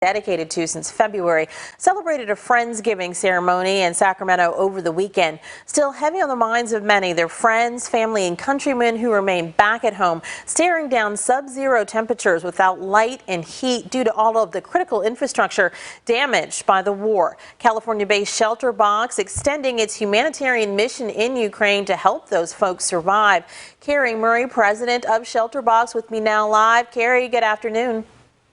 dedicated to since February, celebrated a Friendsgiving ceremony in Sacramento over the weekend. Still heavy on the minds of many, their friends, family, and countrymen who remain back at home, staring down sub-zero temperatures without light and heat due to all of the critical infrastructure damaged by the war. California-based ShelterBox extending its humanitarian mission in Ukraine to help those folks survive. Carrie Murray, president of ShelterBox, with me now live. Carrie, good afternoon.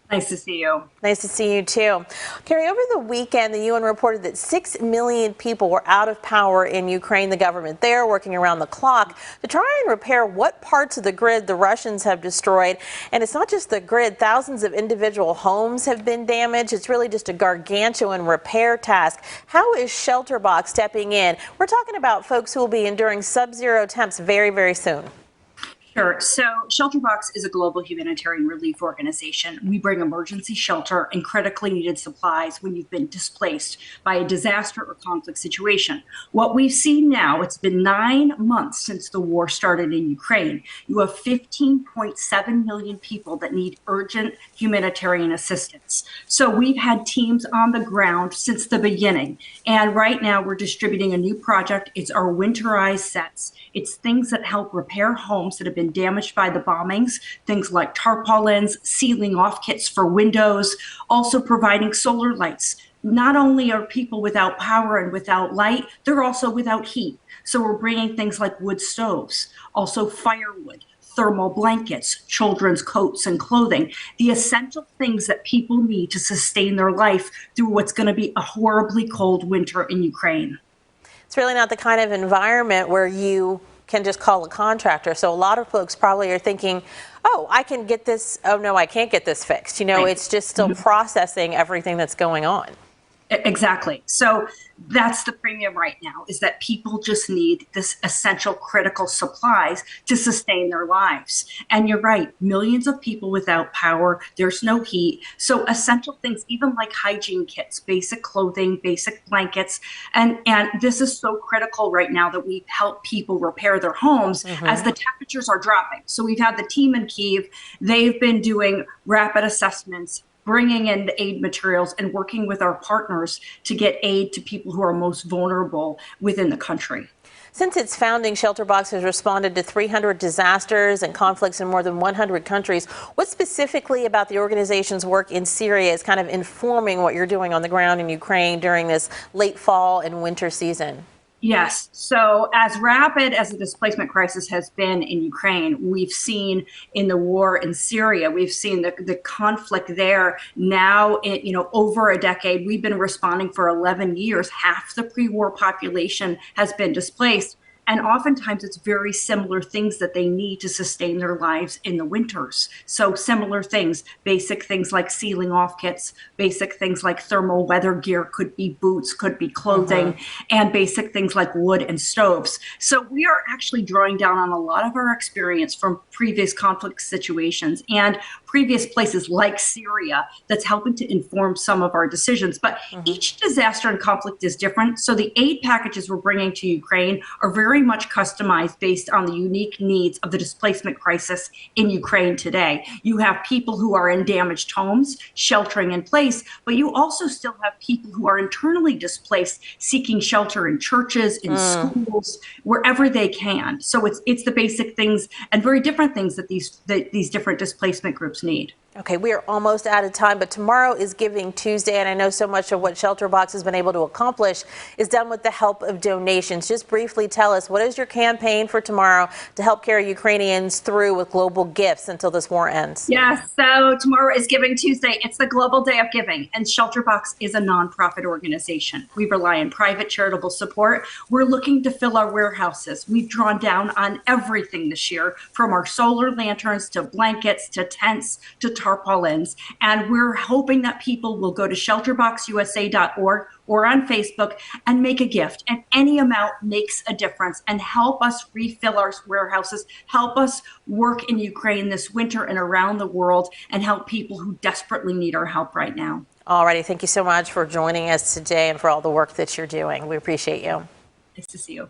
Nice to see you. Nice to see you too. Carrie, over the weekend, the UN reported that 6 million people were out of power in Ukraine. The government there working around the clock to try and repair what parts of the grid the Russians have destroyed. And it's not just the grid. Thousands of individual homes have been damaged. It's really just a gargantuan repair task. How is ShelterBox stepping in? We're talking about folks who will be enduring sub-zero temps very, very soon. Sure. So ShelterBox is a global humanitarian relief organization. We bring emergency shelter and critically needed supplies when you've been displaced by a disaster or conflict situation. What we've seen now, it's been 9 months since the war started in Ukraine. You have 15.7 million people that need urgent humanitarian assistance. So we've had teams on the ground since the beginning. And right now we're distributing a new project. It's our winterized sets. It's things that help repair homes that have been damaged by the bombings, things like tarpaulins, sealing off kits for windows, also providing solar lights. Not only are people without power and without light, they're also without heat. So we're bringing things like wood stoves, also firewood, thermal blankets, children's coats and clothing, the essential things that people need to sustain their life through what's going to be a horribly cold winter in Ukraine. It's really not the kind of environment where you can just call a contractor. So a lot of folks probably are thinking, oh, I can get this. Oh, no, I can't get this fixed. You know, Right. It's just still processing everything that's going on. Exactly. So that's the premium right now, is that people just need this essential critical supplies to sustain their lives. And you're right, millions of people without power, there's no heat. So essential things, even like hygiene kits, basic clothing, basic blankets. And this is so critical right now that we help people repair their homes as the temperatures are dropping. So we've had the team in Kyiv, they've been doing rapid assessments, bringing in the aid materials and working with our partners to get aid to people who are most vulnerable within the country. Since its founding, ShelterBox has responded to 300 disasters and conflicts in more than 100 countries. What specifically about the organization's work in Syria is kind of informing what you're doing on the ground in Ukraine during this late fall and winter season? Yes. So as rapid as the displacement crisis has been in Ukraine, we've seen in the war in Syria, we've seen the conflict there now, over a decade. We've been responding for 11 years. Half the pre-war population has been displaced. And oftentimes it's very similar things that they need to sustain their lives in the winters. So similar things, basic things like sealing off kits, basic things like thermal weather gear, could be boots, could be clothing, and basic things like wood and stoves. So we are actually drawing down on a lot of our experience from previous conflict situations and previous places like Syria that's helping to inform some of our decisions. But each disaster and conflict is different. So the aid packages we're bringing to Ukraine are very much customized based on the unique needs of the displacement crisis in Ukraine today. You have people who are in damaged homes, sheltering in place, but you also still have people who are internally displaced, seeking shelter in churches, in schools, wherever they can. So it's the basic things and very different things that these different displacement groups need. Okay, we are almost out of time, but tomorrow is Giving Tuesday, and I know so much of what ShelterBox has been able to accomplish is done with the help of donations. Just briefly tell us, what is your campaign for tomorrow to help carry Ukrainians through with global gifts until this war ends? Yes, so tomorrow is Giving Tuesday. It's the Global Day of Giving, and ShelterBox is a nonprofit organization. We rely on private charitable support. We're looking to fill our warehouses. We've drawn down on everything this year, from our solar lanterns to blankets to tents to tarpaulins, and we're hoping that people will go to shelterboxusa.org or on Facebook and make a gift, and any amount makes a difference, and help us refill our warehouses, help us work in Ukraine this winter and around the world, and help people who desperately need our help right now. Alrighty, thank you so much for joining us today and for all the work that you're doing. We appreciate you. Nice to see you.